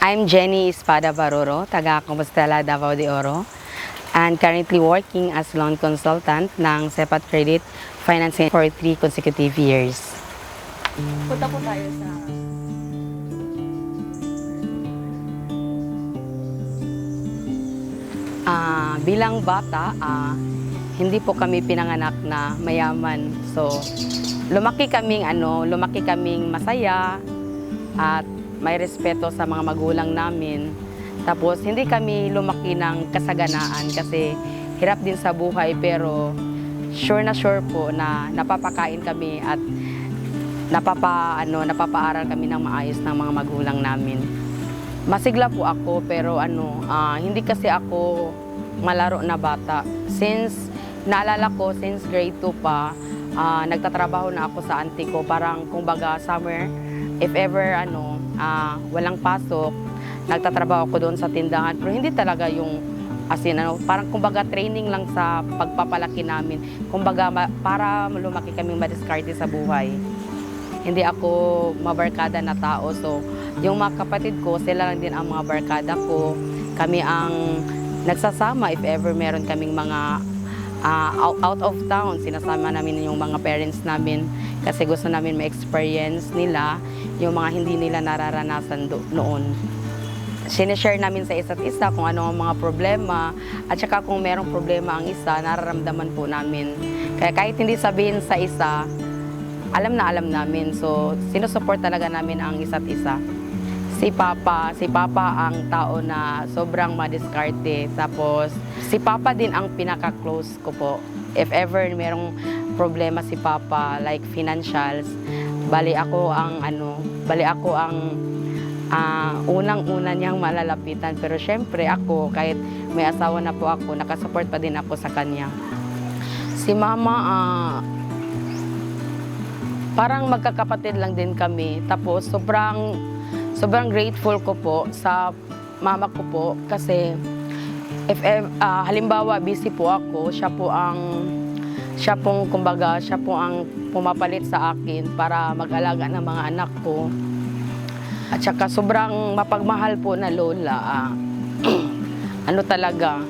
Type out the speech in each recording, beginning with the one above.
I'm Jenny Espada Baroro, taga Compostela, Davao de Oro, and currently working as loan consultant ng Cepat Credit Financing for 3 consecutive years. Punta po tayo sa... Bilang bata, hindi po kami pinanganak na mayaman. So, lumaki kaming masaya at may respeto sa mga magulang namin. Tapos, hindi kami lumaki ng kasaganaan kasi hirap din sa buhay, pero sure po na napapakain kami at napapaaral kami ng maayos ng mga magulang namin. Masigla po ako, pero hindi kasi ako malaro na bata. Naalala ko, since grade 2 pa, nagtatrabaho na ako sa auntie ko. Parang, kumbaga, summer, if ever, walang pasok, nagtatrabaho ako doon sa tindahan. Pero hindi talaga yung, parang, kumbaga, training lang sa pagpapalaki namin. Kumbaga, para lumaki kaming madiskarte sa buhay. Hindi ako mabarkada na tao. So, yung mga kapatid ko, sila lang din ang mga barkada ko. Kami ang nagsasama if ever meron kaming mga out of town. Sinasama namin yung mga parents namin kasi gusto namin ma-experience nila yung mga hindi nila nararanasan noon. Sinishare namin sa isa't isa kung ano ang mga problema at saka kung merong problema ang isa, nararamdaman po namin. Kaya kahit hindi sabihin sa isa, alam namin. So, sinusupport talaga namin ang isa't isa. Si Papa ang tao na sobrang madiskarte. Tapos, si Papa din ang pinaka-close ko po. If ever merong problema si Papa, like financials, bali ako ang unang-una niyang malalapitan. Pero syempre ako, kahit may asawa na po ako, nakasupport pa din ako sa kanya. Si Mama, parang magkakapatid lang din kami. Tapos sobrang grateful ko po sa mama ko po kasi halimbawa busy po ako, siya po ang pumapalit sa akin para mag-alaga ng mga anak ko. At saka sobrang mapagmahal po na lola. Talaga.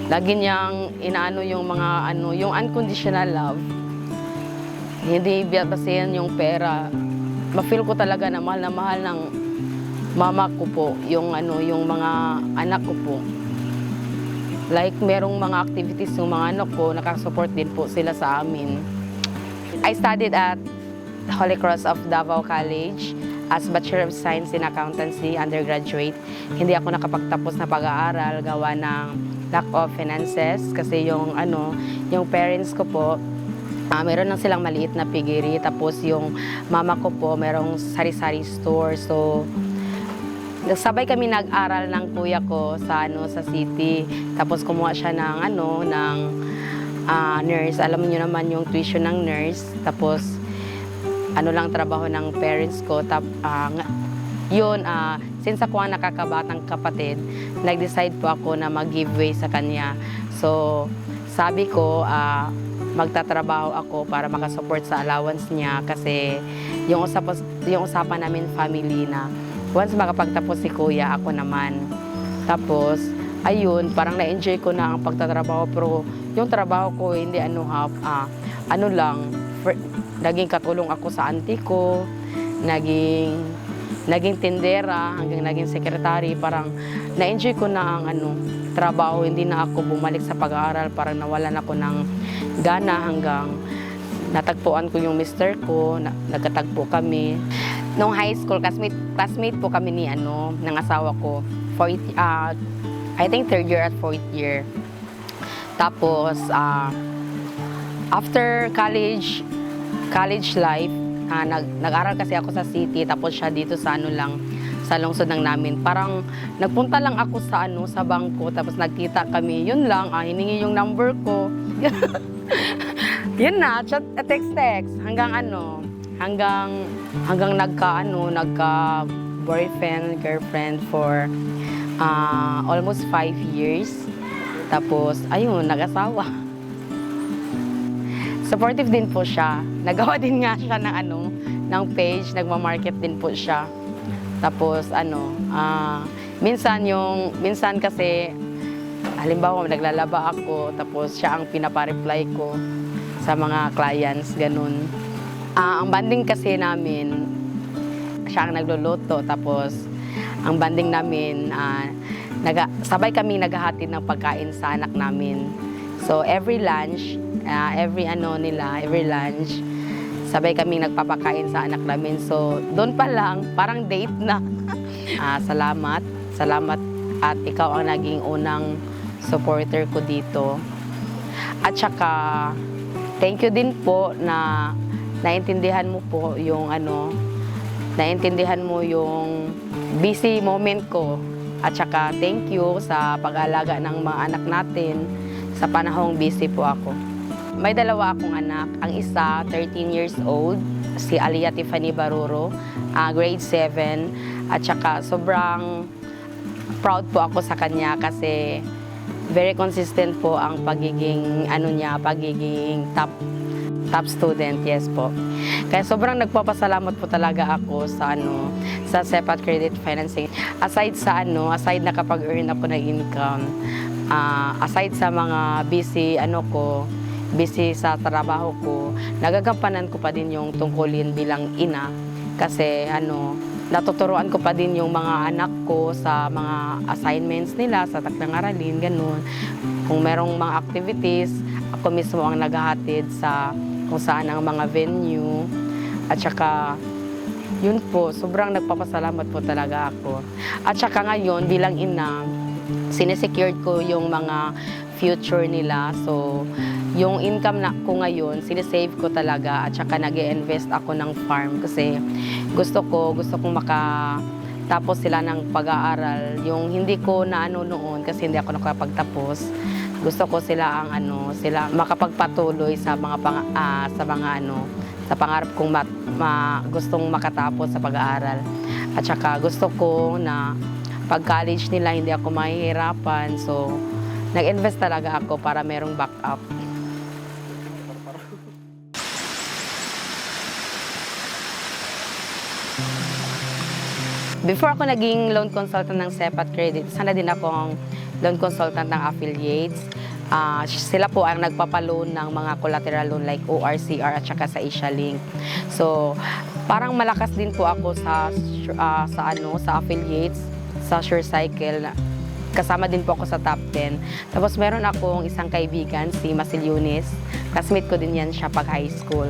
Lagi niyang inaano yung mga yung unconditional love. Hindi basehan yung pera. Ma-feel ko talaga na mahal ng mama ko po, yung mga anak ko po. Like, merong mga activities yung mga anak ko, nakasupport din po sila sa amin. I studied at Holy Cross of Davao College as Bachelor of Science in Accountancy, undergraduate. Hindi ako nakapagtapos na pag-aaral, gawa ng lack of finances, kasi yung parents ko po, meron lang silang maliit na piggery, tapos yung mama ko po merong sari-sari store. So, sabay kami nag-aral ng kuya ko sa city. Tapos kumuha siya ng nurse. Alam niyo naman yung tuition ng nurse. Tapos lang trabaho ng parents ko. Since ako ang nakakabatang kapatid, nag-decide po ako na mag-giveaway sa kanya. So, sabi ko, magtatrabaho ako para makasupport sa allowance niya kasi yung usapan namin family na once makapagtapos si kuya, ako naman. Tapos, ayun, parang na-enjoy ko na ang pagtatrabaho, pero yung trabaho ko hindi naging katulong ako sa auntie ko, naging tindera, hanggang naging secretary. Parang na-enjoy ko na ang trabaho, hindi na ako bumalik sa pag-aaral, parang nawalan ako ng gana hanggang natagpuan ko yung mister ko, nagkatagpo kami. Nung high school, classmate po kami ng asawa ko. I think 3rd year at 4th year. Tapos, after college life, nag-aral kasi ako sa city, tapos siya dito sa sa lungsod ng namin. Parang nagpunta lang ako sa bangko, tapos nagkita kami. Yun lang, hiningi yung number ko. Yun na, chat, text. Hanggang nagka boyfriend, girlfriend for almost 5 years. Tapos, ayun, nag-asawa. Supportive din po siya. Nagawa din nga siya ng page, nagma-market din po siya. Tapos minsan kasi halimbawa naglalaba ako tapos siya ang pinapa-reply ko sa mga clients, ganun. Ang banding kasi namin, siya ang nagluluto tapos ang banding namin, sabay kami naghahatid ng pagkain sa anak namin. So every lunch, every lunch, sabay kami nagpapakain sa anak namin. So doon pa lang, parang date na. Salamat at ikaw ang naging unang supporter ko dito. At saka, thank you din po na naintindihan mo yung busy moment ko. At saka, thank you sa pag-aalaga ng mga anak natin sa panahong busy po ako. May dalawa akong anak. Ang isa, 13 years old, si Alia Tiffany Baruro, grade 7. At saka, sobrang proud po ako sa kanya kasi very consistent po ang pagiging top student, yes po. Kaya sobrang nagpapasalamat po talaga ako sa Sepat Credit Financing. Aside na kapag-earn ako ng income, aside sa mga busy sa trabaho ko, nagagampanan ko pa din yung tungkulin bilang ina kasi natuturuan ko pa din yung mga anak ko sa mga assignments nila, sa takdang aralin, ganun. Kung merong mga activities, ako mismo ang naghahatid sa kung saan ang mga venue. At saka, yun po, sobrang nagpapasalamat po talaga ako. At saka ngayon, bilang ina, sinesecured ko yung mga future nila. So, yung income na ko ngayon, sinesave ko talaga at saka nag-i-invest ako ng farm kasi gusto kong makatapos sila ng pag-aaral. Yung hindi ko noon kasi hindi ako nakapagtapos. Gusto ko sila sila makapagpatuloy sa sa pangarap kong gustong makatapos sa pag-aaral. At saka gusto ko na pag-college nila hindi ako mahihirapan. So, nag-invest talaga ako para merong backup. Before ako naging loan consultant ng Sepat Credit, sana din akong loan consultant ng affiliates. Sila po ang nagpapaloan ng mga collateral loan like ORCR at saka sa Asialink. So, parang malakas din po ako sa affiliates, sa SureCycle. Kasama din po ako sa top 10. Tapos meron akong isang kaibigan, si Masil Yunis. Classmate ko din yan siya pag high school.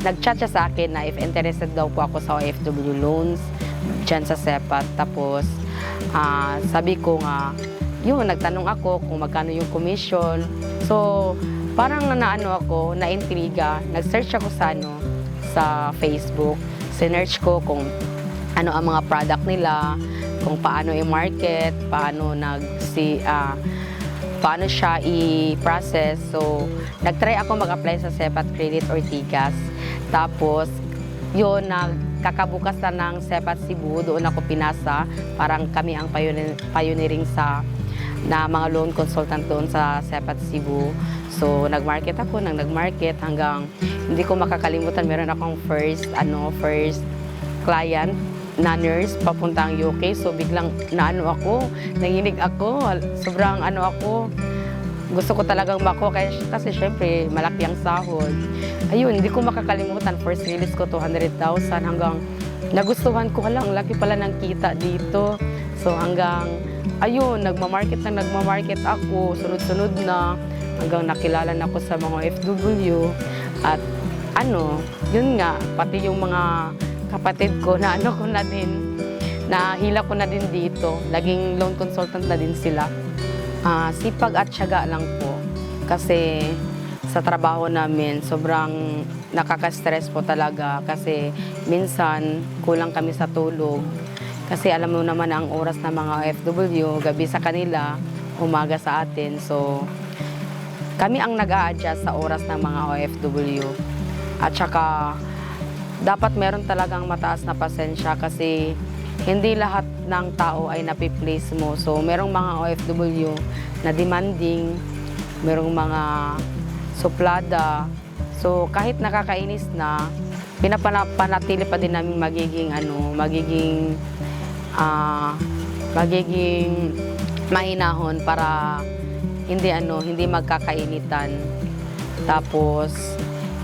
Nag-chat siya sa akin na if interested daw po ako sa OFW loans dyan sa Sepat. Tapos sabi ko nga, nagtanong ako kung magkano yung commission. So, parang na-intriga. Nag-search ako sa Facebook. Sinearch ko kung ano ang mga product nila, kung paano i-market, paano siya i-process. So, nag-try ako mag-apply sa Sepat Credit Ortigas. Tapos, nagkakabukas na ng Sepat Cebu, doon ako pinasa. Parang kami ang pioneering na mga loan consultant doon sa Sepat Cebu. So, nag-market hanggang hindi ko makakalimutan. Meron akong first client na nurse papuntang UK. So, biglang nanginig ako. Sobrang gusto ko talagang kasi syempre malaki ang sahod. Ayun, hindi ko makakalimutan. First release ko 200,000 hanggang nagustuhan ko laki pala ng kita dito. So hanggang nagmamarket ako, sunod-sunod na hanggang nakilala na ako sa mga FW at yun nga, pati yung mga kapatid ko nahila ko na din dito. Laging loan consultant na din sila. Sipag at tiyaga lang po. Kasi sa trabaho namin, sobrang nakaka-stress po talaga. Kasi minsan, kulang kami sa tulog. Kasi alam mo naman ang oras ng mga OFW, gabi sa kanila, umaga sa atin. So, kami ang nag-a-adjust sa oras ng mga OFW. At saka, dapat meron talagang mataas na pasensya kasi hindi lahat ng tao ay napi-please mo. So, merong mga OFW na demanding, merong mga suplada. So kahit nakakainis na, pinapanatili pa din namin magiging mahinahon para hindi magkakainitan. Tapos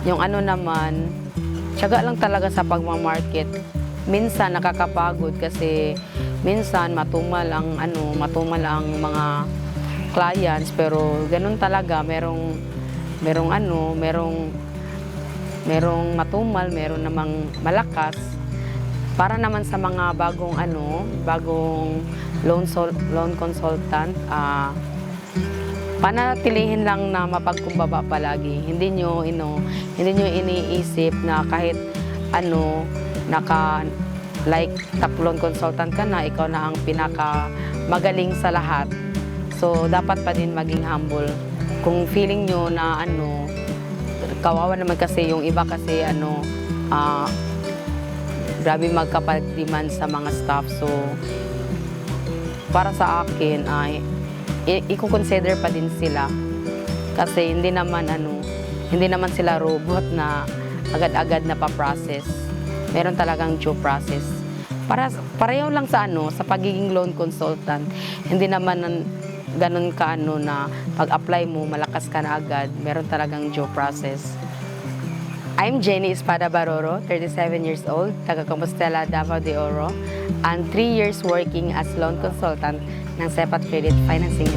yung naman, tiyaga lang talaga sa pagmamarket. Minsan nakakapagod kasi minsan matumal ang mga clients, pero ganun talaga, merong matumal, meron namang malakas. Para naman sa mga bagong loan consultant, panatilihin lang na mapagkumbaba palagi. Hindi nyo iniisip na kahit top loan consultant ka na, ikaw na ang pinaka magaling sa lahat. So dapat pa din maging humble. Kung feeling nyo na kawawa naman kasi yung iba kasi grabe magkapag-demand sa mga staff. So para sa akin ay i-consider pa din sila kasi hindi naman sila robot na agad-agad na pa-process. Meron talagang due process. Pareho lang sa pagiging loan consultant. Hindi naman ganun ka na pag-apply mo, malakas ka na agad. Meron talagang due process. I'm Jenny Espada Baroro, 37 years old, taga Compostela, Davao de Oro, and 3 years working as loan consultant ng Sepat Credit Financing.